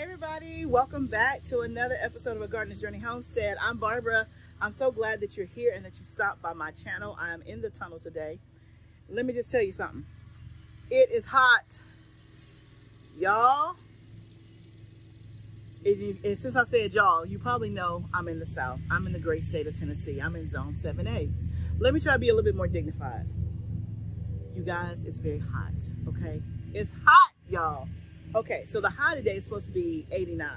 everybody, welcome back to another episode of A Gardener's Journey Homestead. I'm Barbara. I'm so glad that you're here and that you stopped by my channel. I am in the tunnel today. Let me just tell you something. It is hot, y'all. And since I said y'all, you probably know I'm in the South. I'm in the great state of Tennessee. I'm in zone 7A. Let me try to be a little bit more dignified. You guys, it's very hot, okay? It's hot, y'all. Okay, so the high today is supposed to be 89.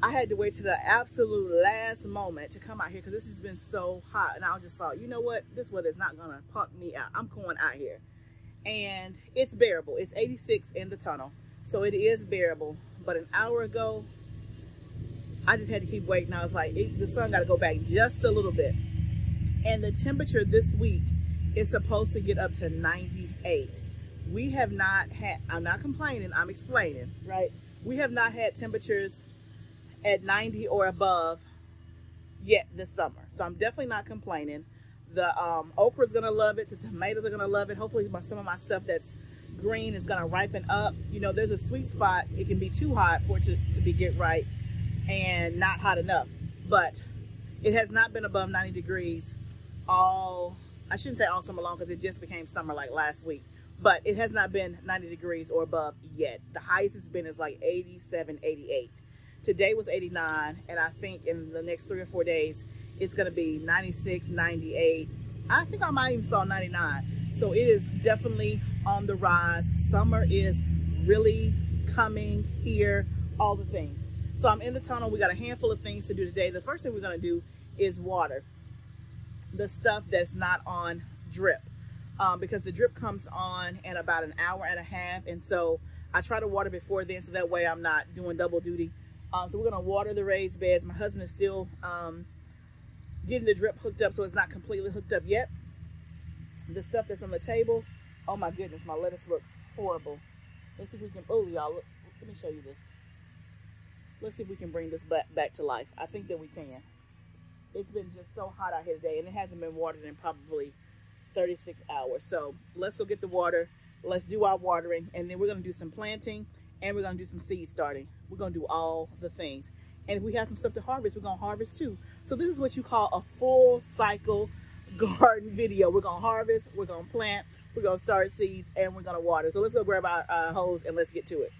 I had to wait to the absolute last moment to come out here because this has been so hot. And I was just thought, you know what? This weather is not gonna punk me out. I'm going out here. And it's bearable. It's 86 in the tunnel. So it is bearable. But an hour ago, I just had to keep waiting. I was like, the sun gotta go back just a little bit. And the temperature this week is supposed to get up to 98. We have not had, I'm not complaining, I'm explaining, right? We have not had temperatures at 90 or above yet this summer. So I'm definitely not complaining. The okra's gonna love it, the tomatoes are gonna love it. Hopefully some of my stuff that's green is gonna ripen up. You know, there's a sweet spot. It can be too hot for it to get right and not hot enough. But it has not been above 90 degrees I shouldn't say all summer long because it just became summer like last week. But it has not been 90 degrees or above yet. The highest it's been is like 87, 88. Today was 89, and I think in the next 3 or 4 days, it's gonna be 96, 98. I think I might even saw 99. So it is definitely on the rise. Summer is really coming here, all the things. So I'm in the tunnel. We got a handful of things to do today. The first thing we're gonna do is water the stuff that's not on drip. Because the drip comes on in about an hour and a half, and so I try to water before then so that way I'm not doing double duty. So we're gonna water the raised beds. My husband is still getting the drip hooked up, so it's not completely hooked up yet. The stuff that's on the table, oh my goodness, my lettuce looks horrible. Let's see if we can, oh y'all, let me show you this. Let's see if we can bring this back to life. I think that we can. It's been just so hot out here today, and it hasn't been watered in probably 36 hours. So let's go get the water. Let's do our watering, and then we're going to do some planting, and we're going to do some seed starting. We're going to do all the things. And if we have some stuff to harvest, we're going to harvest too. So this is what you call a full cycle garden video. We're going to harvest, we're going to plant, we're going to start seeds, and we're going to water. So let's go grab our hose and let's get to it.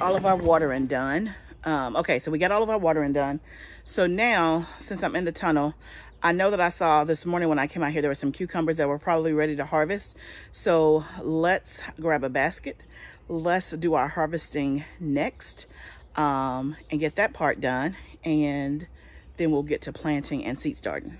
All of our watering done. Okay, so we got all of our watering done. So now, since I'm in the tunnel, I know that I saw this morning when I came out here, there were some cucumbers that were probably ready to harvest. So let's grab a basket. Let's do our harvesting next and get that part done. And then we'll get to planting and seed starting.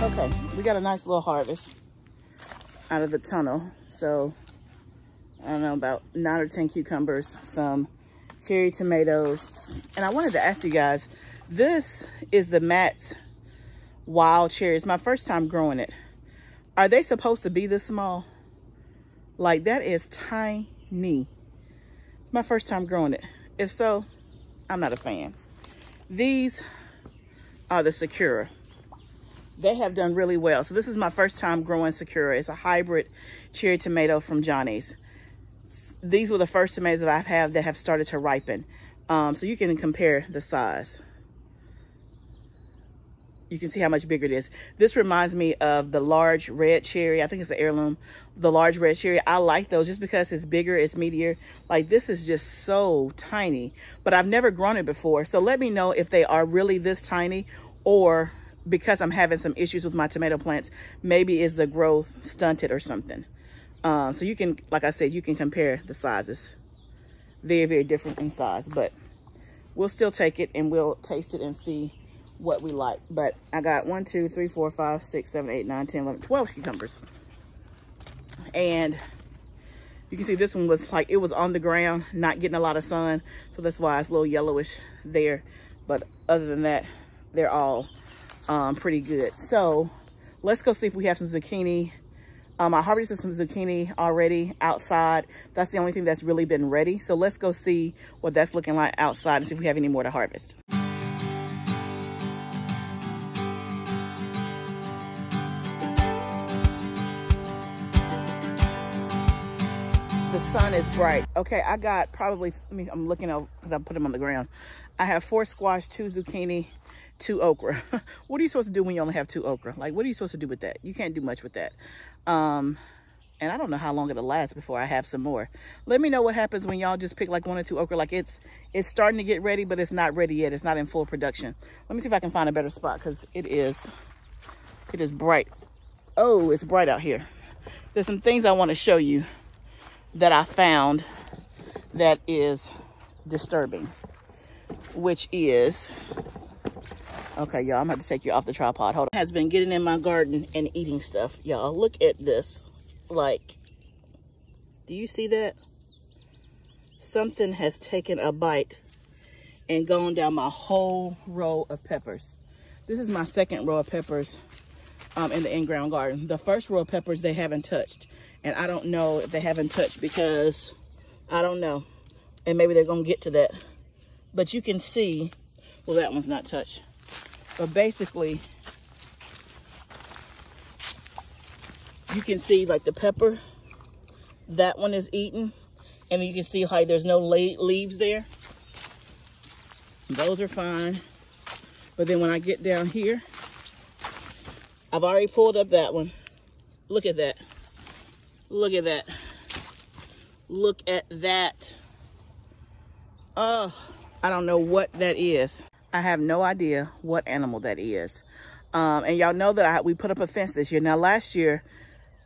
Okay, we got a nice little harvest out of the tunnel. So, I don't know, about 9 or 10 cucumbers, some cherry tomatoes. And I wanted to ask you guys, this is the Matt's wild cherry. It's my first time growing it. Are they supposed to be this small? Like, that is tiny. My first time growing it. If so, I'm not a fan. These are the Sakura. They have done really well. So this is my first time growing Sakura. It's a hybrid cherry tomato from Johnny's. These were the first tomatoes that I have that have started to ripen. So you can compare the size. You can see how much bigger it is. This reminds me of the large red cherry. I think it's the heirloom. The large red cherry. I like those just because it's bigger, it's meatier. Like, this is just so tiny. But I've never grown it before. So let me know if they are really this tiny, or because I'm having some issues with my tomato plants, maybe is the growth stunted or something. So you can, like I said, you can compare the sizes. Very, very different in size. But we'll still take it and we'll taste it and see what we like. But I got 1, 2, 3, 4, 5, 6, 7, 8, 9, 10, 11, 12 cucumbers. And you can see this one was like, it was on the ground, not getting a lot of sun. So that's why it's a little yellowish there. But other than that, they're all pretty good. So let's go see if we have some zucchini. I harvested some zucchini already outside. That's the only thing that's really been ready. So let's go see what that's looking like outside and see if we have any more to harvest. The sun is bright. Okay, I got probably, I'm looking over because I put them on the ground. I have 4 squash, 2 zucchini, 2 okra. What are you supposed to do when you only have 2 okra? Like, what are you supposed to do with that? You can't do much with that. And I don't know how long it'll last before I have some more. Let me know what happens when y'all just pick like 1 or 2 okra. Like, it's starting to get ready, but it's not ready yet. It's not in full production. Let me see if I can find a better spot because it is bright. Oh, it's bright out here. There's some things I want to show you that I found that is disturbing, which is, okay, y'all, I'm gonna have to take you off the tripod. Hold on. Has been getting in my garden and eating stuff. Y'all, look at this. Like, do you see that? Something has taken a bite and gone down my whole row of peppers. This is my second row of peppers in the in-ground garden. The first row of peppers they haven't touched. And I don't know if they haven't touched because, I don't know. And maybe they're gonna get to that. But you can see, well, that one's not touched. But basically, you can see like the pepper, that one is eaten. And you can see like there's no leaves there. Those are fine. But then when I get down here, I've already pulled up that one. Look at that. Look at that. Look at that. Oh, I don't know what that is. I have no idea what animal that is. And y'all know that we put up a fence this year. Now, last year,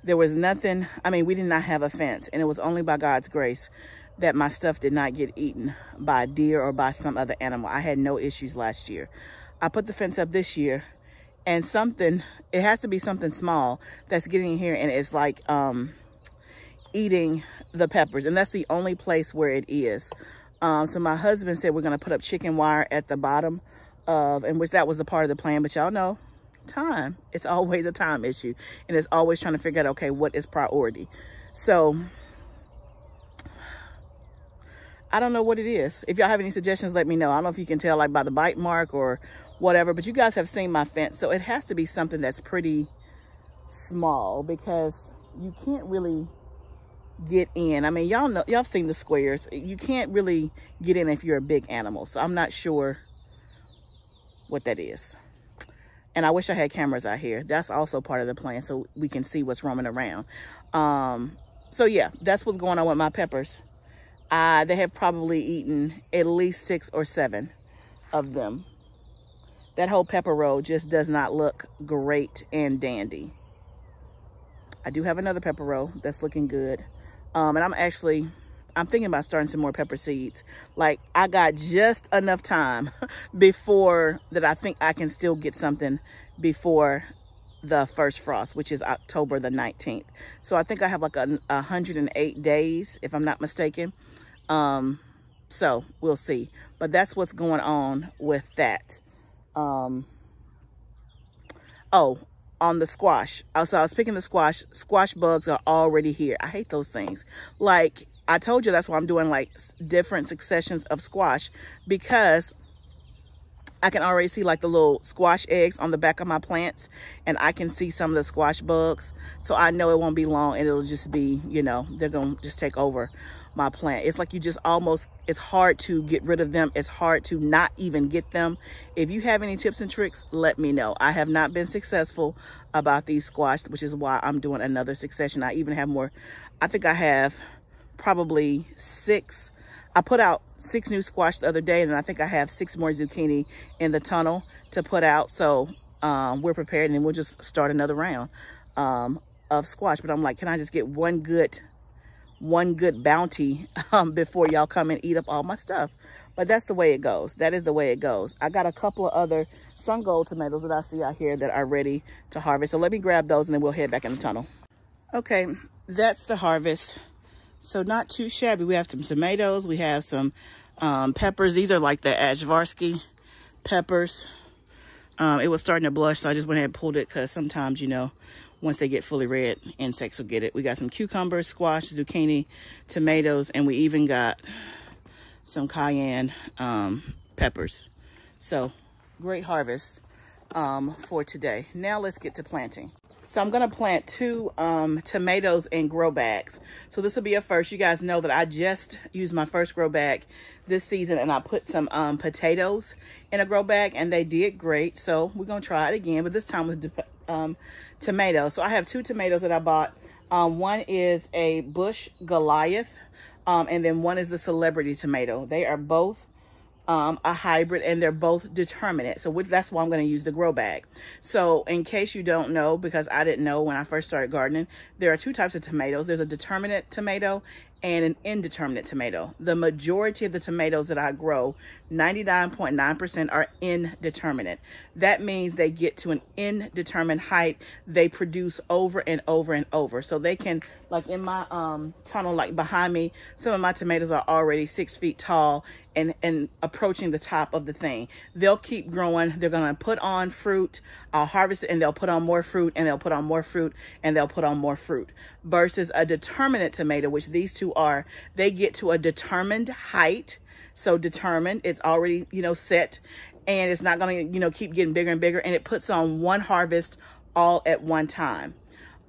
there was nothing. I mean, we did not have a fence. And it was only by God's grace that my stuff did not get eaten by a deer or by some other animal. I had no issues last year. I put the fence up this year. And it has to be something small that's getting in here. And it's like eating the peppers. And that's the only place where it is. So my husband said we're going to put up chicken wire at the bottom of, and which that was a part of the plan. But y'all know, time. It's always a time issue. And it's always trying to figure out, okay, what is priority? So I don't know what it is. If y'all have any suggestions, let me know. I don't know if you can tell like by the bite mark or whatever, but you guys have seen my fence. So it has to be something that's pretty small because you can't really get in. I mean, y'all know, y'all have seen the squares. You can't really get in if you're a big animal. So I'm not sure what that is. And I wish I had cameras out here. That's also part of the plan so we can see what's roaming around. So yeah, that's what's going on with my peppers. They have probably eaten at least 6 or 7 of them. That whole pepper row just does not look great and dandy. I do have another pepper row that's looking good. And I'm thinking about starting some more pepper seeds. Like, I got just enough time before that I think I can still get something before the first frost, which is October the 19th. So I think I have like 108 days, if I'm not mistaken. So we'll see. But that's what's going on with that. Oh, on the squash. So I was picking the squash. Squash bugs are already here. I hate those things. Like I told you, that's why I'm doing like different successions of squash, because I can already see like the little squash eggs on the back of my plants, and I can see some of the squash bugs. So I know it won't be long, and it'll just be, you know, they're going to just take over my plant. It's like you just almost, it's hard to get rid of them. It's hard to not even get them. If you have any tips and tricks, let me know. I have not been successful about these squash, which is why I'm doing another succession. I even have more. I think I have probably 6. I put out 6 new squash the other day, and I think I have 6 more zucchini in the tunnel to put out. So we're prepared, and we'll just start another round of squash. But I'm like, can I just get one good bounty before y'all come and eat up all my stuff? But that's the way it goes. That is the way it goes. I got a couple of other sun gold tomatoes that I see out here that are ready to harvest. So let me grab those, and then we'll head back in the tunnel. Okay, that's the harvest. So not too shabby. We have some tomatoes. We have some peppers. These are like the Ajvarsky peppers. It was starting to blush, so I just went ahead and pulled it, because sometimes, you know, once they get fully red, insects will get it. We got some cucumbers, squash, zucchini, tomatoes, and we even got some cayenne peppers. So great harvest for today. Now let's get to planting. So I'm going to plant 2 tomatoes in grow bags. So this will be a first. You guys know that I just used my first grow bag this season, and I put some potatoes in a grow bag, and they did great. So we're going to try it again, but this time with tomatoes. So I have 2 tomatoes that I bought. One is a Bush Goliath, and then one is the Celebrity tomato. They are both a hybrid, and they're both determinate. So that's why I'm going to use the grow bag. So in case you don't know, because I didn't know when I first started gardening, there are 2 types of tomatoes. There's a determinate tomato and an indeterminate tomato. The majority of the tomatoes that I grow, 99.9% are indeterminate. That means they get to an indeterminate height. They produce over and over and over. So they can, like in my tunnel, like behind me, some of my tomatoes are already 6 feet tall and approaching the top of the thing. They'll keep growing. They're gonna put on fruit. I'll harvest it, and they'll put on more fruit, and they'll put on more fruit, and they'll put on more fruit. Versus a determinate tomato, which these 2 are, they get to a determined height. So determined, it's already, you know, set, and it's not gonna, you know, keep getting bigger and bigger, and it puts on one harvest all at one time.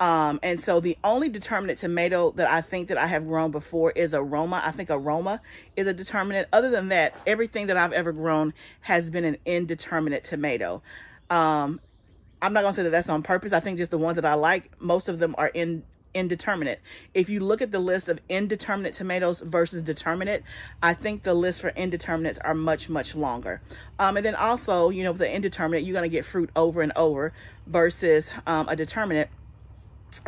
And so the only determinate tomato that I think that I have grown before is Aroma. I think Aroma is a determinate. Other than that, everything that I've ever grown has been an indeterminate tomato. I'm not gonna say that that's on purpose. I think just the ones that I like, most of them are indeterminate. If you look at the list of indeterminate tomatoes versus determinate, I think the list for indeterminates are much, much longer. And then also, you know, with the indeterminate, you're gonna get fruit over and over, versus a determinate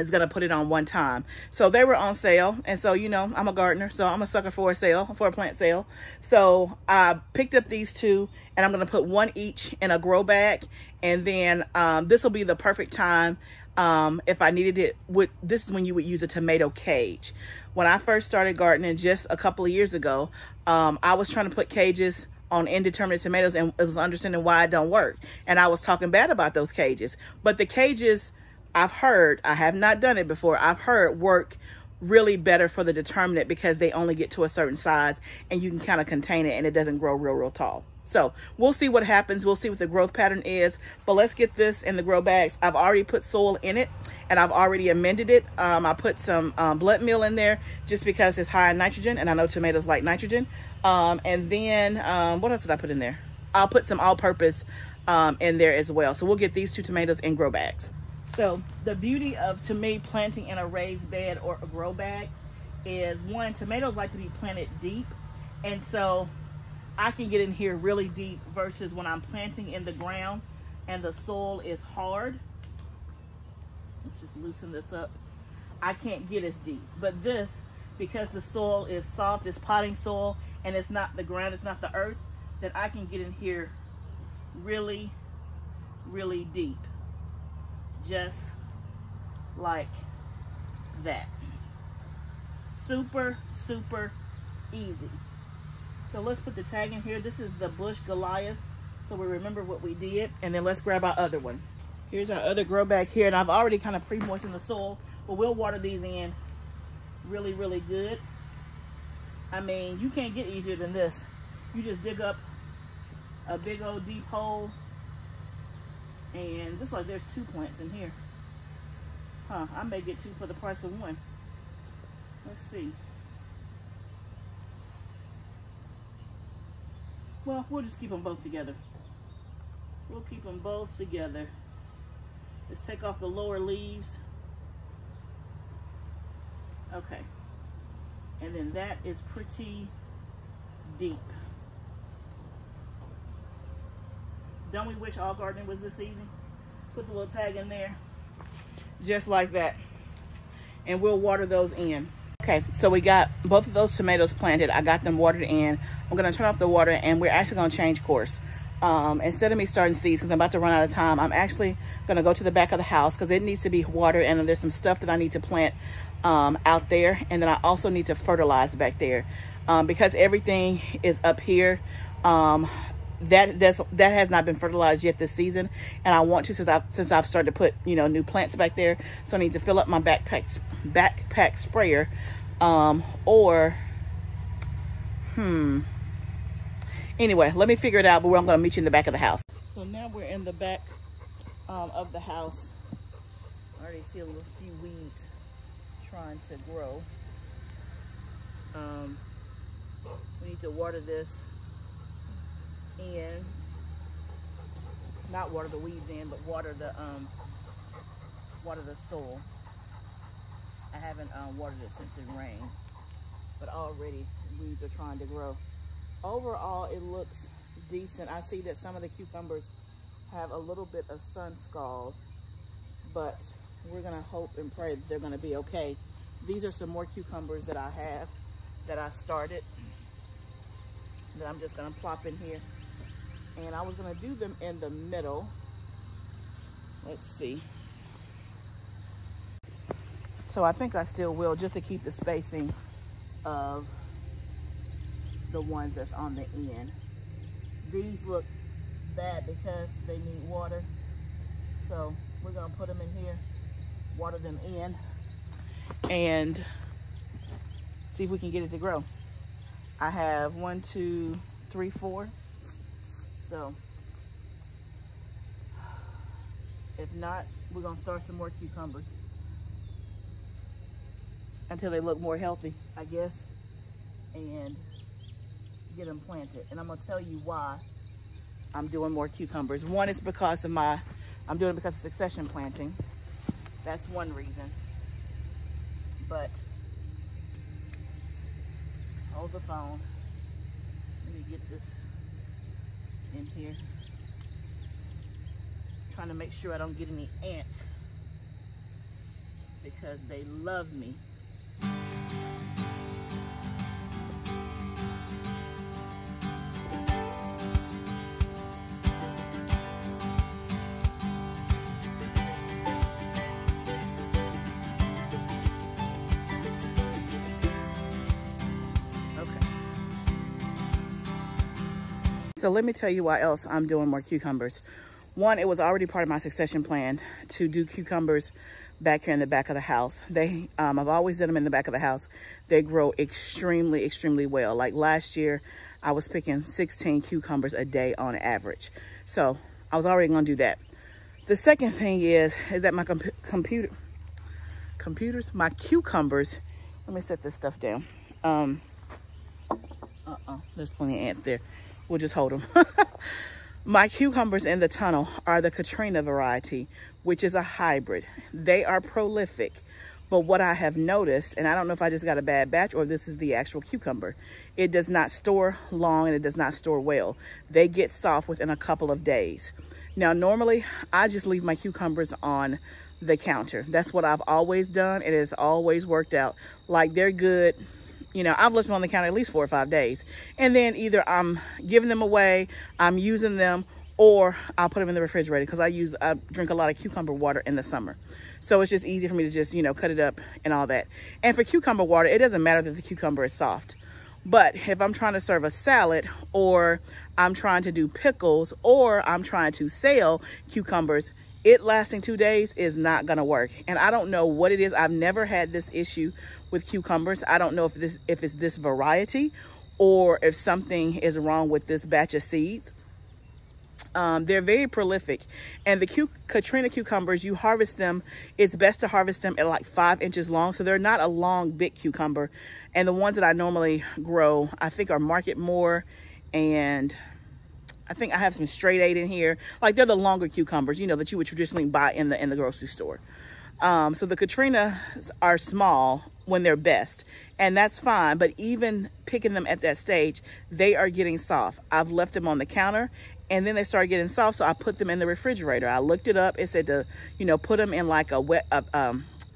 is gonna put it on one time. So they were on sale, and so, you know, I'm a gardener, so I'm a sucker for a sale, for a plant sale. So I picked up these 2, and I'm gonna put 1 each in a grow bag, and then this will be the perfect time if I needed it. This is when you would use a tomato cage. When I first started gardening just a couple of years ago, I was trying to put cages on indeterminate tomatoes, and it was understanding why it don't work. And I was talking bad about those cages, but the cages, I've heard, I have not done it before, I've heard work really better for the determinate, because they only get to a certain size, and you can kind of contain it, and it doesn't grow real tall. So we'll see what happens. We'll see what the growth pattern is, but let's get this in the grow bags. I've already put soil in it, and I've already amended it. I put some blood meal in there just because it's high in nitrogen, and I know tomatoes like nitrogen. And then what else did I put in there? I'll put some all-purpose in there as well. So we'll get these 2 tomatoes in grow bags. So the beauty of, to me, planting in a raised bed or a grow bag is, 1, tomatoes like to be planted deep. And so I can get in here really deep, versus when I'm planting in the ground and the soil is hard. Let's just loosen this up. I can't get as deep. But this, because the soil is soft, it's potting soil, and it's not the ground, it's not the earth, that I can get in here really, really deep. just like that. Super, super easy. So let's put the tag in here. This is the Bush Goliath, so we remember what we did. And then let's grab our other one. Here's our other grow bag here, and I've already kind of pre-moistened the soil, but we'll water these in really, really good. I mean, you can't get easier than this. You just dig up a big old deep hole, and just like there's 2 plants in here. Huh, I may get 2 for the price of 1. Let's see. Well, we'll just keep them both together. We'll keep them both together. Let's take off the lower leaves. Okay. And then that is pretty deep. Don't we wish all gardening was this easy? Put the little tag in there. Just like that. And we'll water those in. Okay, so we got both of those tomatoes planted. I got them watered in. I'm gonna turn off the water, and we're actually gonna change course. Instead of me starting seeds, because I'm about to run out of time, I'm actually gonna go to the back of the house because it needs to be watered, and there's some stuff that I need to plant out there, and then I also need to fertilize back there because everything is up here. That has not been fertilized yet this season, and I want to since I've started to put new plants back there. So I need to fill up my backpack sprayer, anyway, let me figure it out. But I'm going to meet you in the back of the house. So now we're in the back of the house. I already see a few weeds trying to grow. We need to water this in, not water the weeds in, but water the soil. I haven't watered it since it rained, but already weeds are trying to grow. Overall, it looks decent. I see that some of the cucumbers have a little bit of sun scald, but we're gonna hope and pray that they're gonna be okay. These are some more cucumbers that I have that I started that I'm just gonna plop in here. And I was gonna do them in the middle. Let's see. So I think I still will, just to keep the spacing of the ones that's on the end. These look bad because they need water. So we're gonna put them in here, water them in, and see if we can get it to grow. I have 1, 2, 3, 4. So if not, we're gonna start some more cucumbers until they look more healthy, I guess, and get them planted. And I'm gonna tell you why I'm doing more cucumbers. One is because of I'm doing it because of succession planting. That's one reason. But hold the phone. Let me get this in here. Trying to make sure I don't get any ants because they love me. So let me tell you why else I'm doing more cucumbers. One, it was already part of my succession plan to do cucumbers back here in the back of the house. I've always done them in the back of the house. They grow extremely, extremely well. Like last year, I was picking 16 cucumbers a day on average. So I was already gonna do that. The second thing is that my my cucumbers, let me set this stuff down. There's plenty of ants there. We'll just hold them. My cucumbers in the tunnel are the Katrina variety, which is a hybrid. They are prolific, but what I have noticed, and I don't know if I just got a bad batch or this is the actual cucumber, it does not store long and it does not store well. They get soft within a couple of days. Now, normally I just leave my cucumbers on the counter. That's what I've always done. It has always worked out. Like, they're good. I've left them on the counter at least 4 or 5 days. And then either I'm giving them away, I'm using them, or I'll put them in the refrigerator because I drink a lot of cucumber water in the summer. So it's just easy for me to just, you know, cut it up and all that. And for cucumber water, it doesn't matter that the cucumber is soft. But if I'm trying to serve a salad, or I'm trying to do pickles, or I'm trying to sell cucumbers, it lasting 2 days is not gonna work. And I don't know what it is. I've never had this issue with cucumbers. I don't know if it's this variety or if something is wrong with this batch of seeds. They're very prolific, and the Katrina cucumbers, you harvest them, it's best to harvest them at like 5 inches long. So they're not a long, big cucumber. And the ones that I normally grow, I think are Ardmore, and I think I have some straight 8 in here. Like, they're the longer cucumbers, you know, that you would traditionally buy in the grocery store. So the Katrinas are small when they're best, and that's fine. But even picking them at that stage, they are getting soft. I've left them on the counter, and then they started getting soft, so I put them in the refrigerator. I looked it up. It said to, you know, put them in like a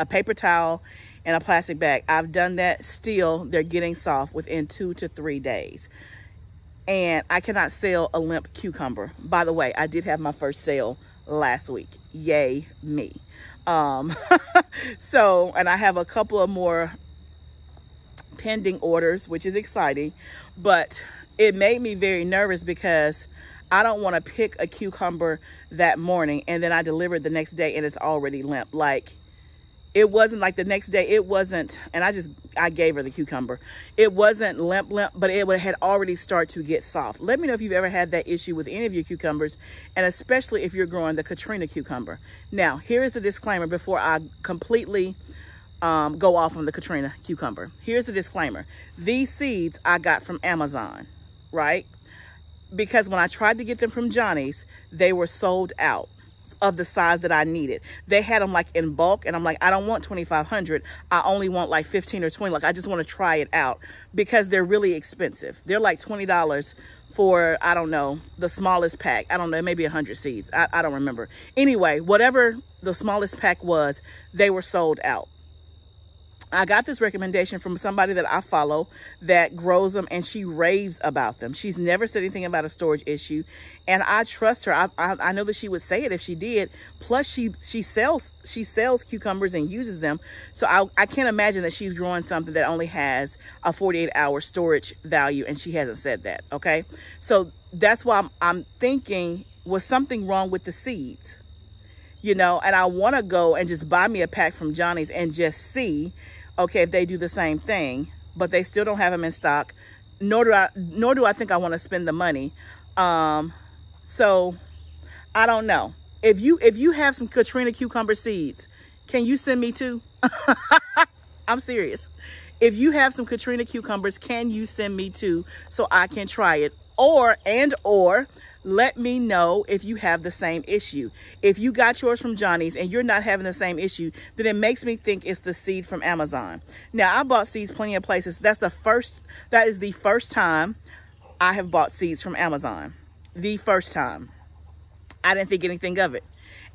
paper towel and a plastic bag. I've done that. Still, they're getting soft within 2 to 3 days. And I cannot sell a limp cucumber. By the way, I did have my first sale last week. Yay me. So, and I have a couple of more pending orders, which is exciting, but it made me very nervous because I don't want to pick a cucumber that morning and then I deliver it the next day and it's already limp. Like, it wasn't like the next day, it wasn't, and I gave her the cucumber. It wasn't limp, but it had already started to get soft. Let me know if you've ever had that issue with any of your cucumbers, and especially if you're growing the Katrina cucumber. Now, here is a disclaimer before I completely go off on the Katrina cucumber. Here's the disclaimer. These seeds I got from Amazon, right? Because when I tried to get them from Johnny's, they were sold out of the size that I needed. They had them like in bulk, and I'm like, I don't want 2,500. I only want like 15 or 20. Like, I just want to try it out because they're really expensive. They're like $20 for, I don't know, the smallest pack. I don't know, maybe 100 seeds. I don't remember. Anyway, whatever the smallest pack was, they were sold out. I got this recommendation from somebody that I follow that grows them, and she raves about them. She's never said anything about a storage issue, and I trust her. I know that she would say it if she did. Plus, she sells cucumbers and uses them, so I can't imagine that she's growing something that only has a 48-hour storage value, and she hasn't said that. Okay, so that's why I'm thinking, was something wrong with the seeds? You know, and I want to go and just buy me a pack from Johnny's and just see, okay, if they do the same thing, but they still don't have them in stock. Nor do I think I want to spend the money. So I don't know. If you have some Katrina cucumber seeds, can you send me 2? I'm serious. If you have some Katrina cucumbers, can you send me 2 so I can try it? Or let me know if you have the same issue. If you got yours from Johnny's and you're not having the same issue, then it makes me think it's the seed from Amazon. Now, I bought seeds plenty of places. That is the first time I have bought seeds from Amazon. The first time. I didn't think anything of it.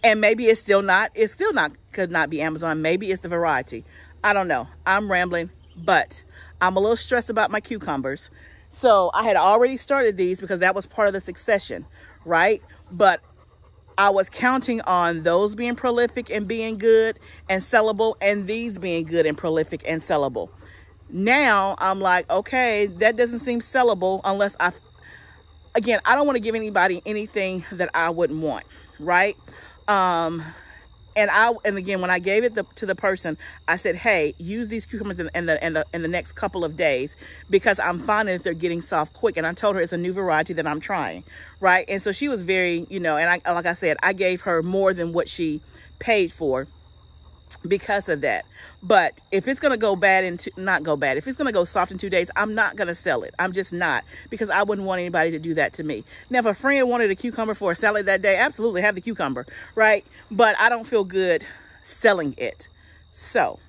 And maybe it could not be Amazon. Maybe it's the variety. I don't know. I'm rambling, but I'm a little stressed about my cucumbers. So I had already started these because that was part of the succession, right? But I was counting on those being prolific and being good and sellable, and these being good and prolific and sellable. Now I'm like, okay, that doesn't seem sellable unless again, I don't want to give anybody anything that I wouldn't want, right? And again, when I gave it to the person, I said, hey, use these cucumbers in the next couple of days because I'm finding that they're getting soft quick. And I told her it's a new variety that I'm trying, right? And so she was very, you know, and like I said, I gave her more than what she paid for because of that. But if it's going to go bad if it's going to go soft in 2 days, I'm not going to sell it. I'm just not, because I wouldn't want anybody to do that to me. Now, if a friend wanted a cucumber for a salad that day, absolutely have the cucumber, right? But I don't feel good selling it. So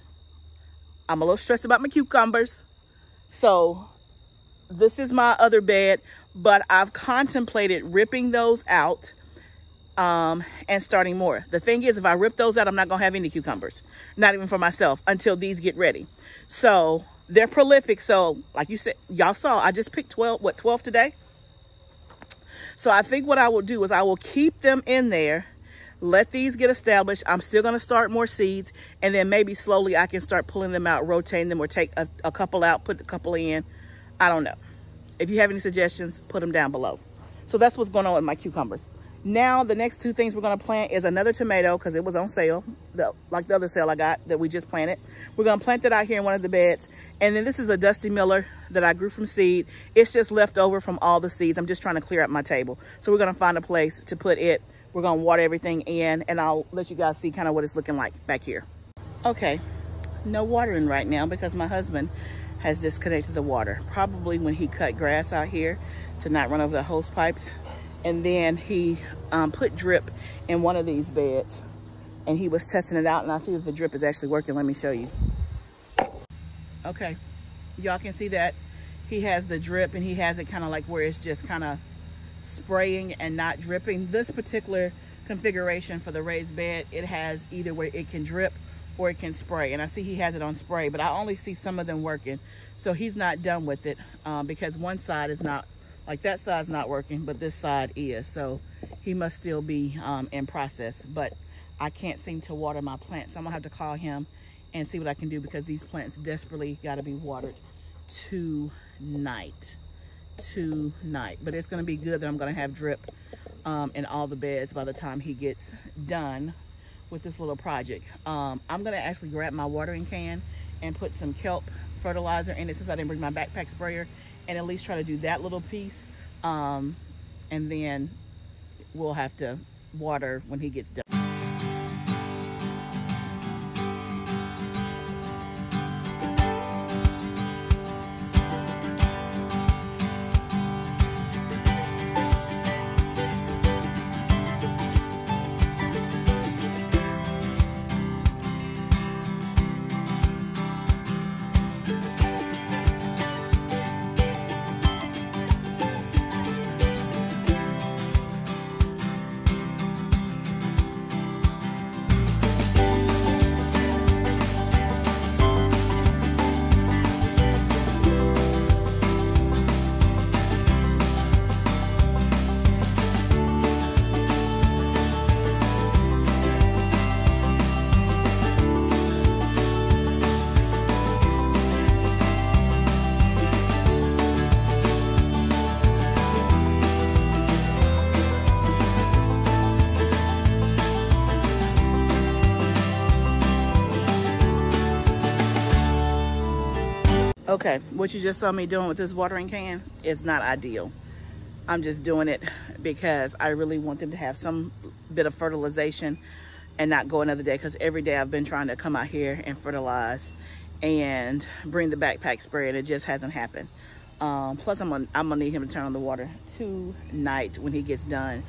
I'm a little stressed about my cucumbers. So this is my other bed, but I've contemplated ripping those out and starting more. The thing is, if I rip those out, I'm not gonna have any cucumbers, not even for myself, until these get ready. So they're prolific. So like you said, y'all saw, I just picked 12 today? So I think what I will do is I will keep them in there, let these get established. I'm still going to start more seeds, and then maybe slowly I can start pulling them out, rotating them, or take a couple out, put a couple in. I don't know. If you have any suggestions, put them down below. So that's what's going on with my cucumbers. Now, the next two things we're going to plant is another tomato, because it was on sale, like the other sale I got that we just planted. We're going to plant it out here in one of the beds. And then this is a Dusty Miller that I grew from seed. It's just left over from all the seeds. I'm just trying to clear up my table. So we're going to find a place to put it. We're going to water everything in, and I'll let you guys see kind of what it's looking like back here. Okay, no watering right now because my husband has disconnected the water. Probably when he cut grass out here to not run over the hose pipes. And then he put drip in one of these beds, and he was testing it out, and I see that the drip is actually working. Let me show you. Okay, y'all can see that he has the drip, and he has it kind of like where it's just kind of spraying and not dripping. This particular configuration for the raised bed, it has either where it can drip or it can spray, and I see he has it on spray, but I only see some of them working. So he's not done with it because one side is not, like that side's not working, but this side is. So he must still be in process, but I can't seem to water my plants. So I'm gonna have to call him and see what I can do, because these plants desperately gotta be watered tonight. But it's gonna be good that I'm gonna have drip in all the beds by the time he gets done with this little project. I'm gonna actually grab my watering can and put some kelp fertilizer in it, since I didn't bring my backpack sprayer, and at least try to do that little piece. And then we'll have to water when he gets done. Okay, what you just saw me doing with this watering can is not ideal. I'm just doing it because I really want them to have some bit of fertilization and not go another day, because every day I've been trying to come out here and fertilize and bring the backpack spray, and it just hasn't happened. Plus I'm gonna need him to turn on the water tonight when he gets done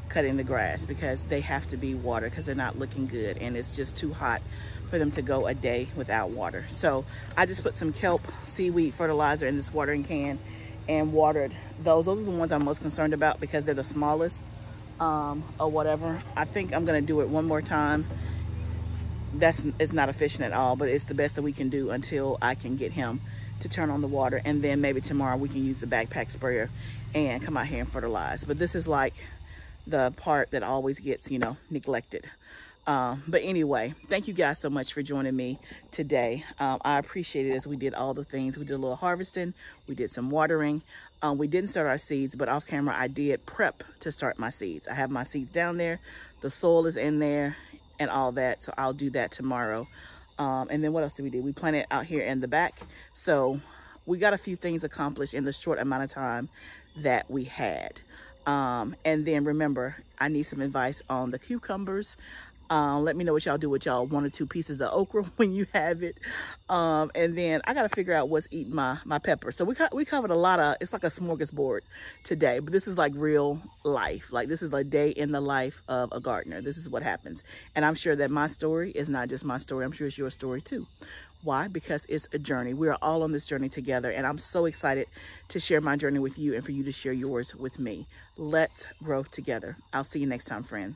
cutting the grass, because they have to be watered because they're not looking good, and it's just too hot for them to go a day without water. So I just put some kelp seaweed fertilizer in this watering can and watered those. Those are the ones I'm most concerned about because they're the smallest or whatever. I think I'm gonna do it one more time. It's not efficient at all, but it's the best that we can do until I can get him to turn on the water, and then maybe tomorrow we can use the backpack sprayer and come out here and fertilize. But this is like the part that always gets, you know, neglected. But anyway, thank you guys so much for joining me today. I appreciate it as we did all the things. We did a little harvesting, we did some watering. We didn't start our seeds, but off camera I did prep to start my seeds. I have my seeds down there, the soil is in there and all that, so I'll do that tomorrow. And then what else did we do? We planted out here in the back. So we got a few things accomplished in the short amount of time that we had. And then remember, I need some advice on the cucumbers. Let me know what y'all do with y'all 1 or 2 pieces of okra when you have it. And then I got to figure out what's eating my pepper. So we covered a lot of, it's like a smorgasbord today, but this is like real life. Like this is a day in the life of a gardener. This is what happens. And I'm sure that my story is not just my story. I'm sure it's your story too. Why? Because it's a journey. We are all on this journey together, and I'm so excited to share my journey with you and for you to share yours with me. Let's grow together. I'll see you next time, friend.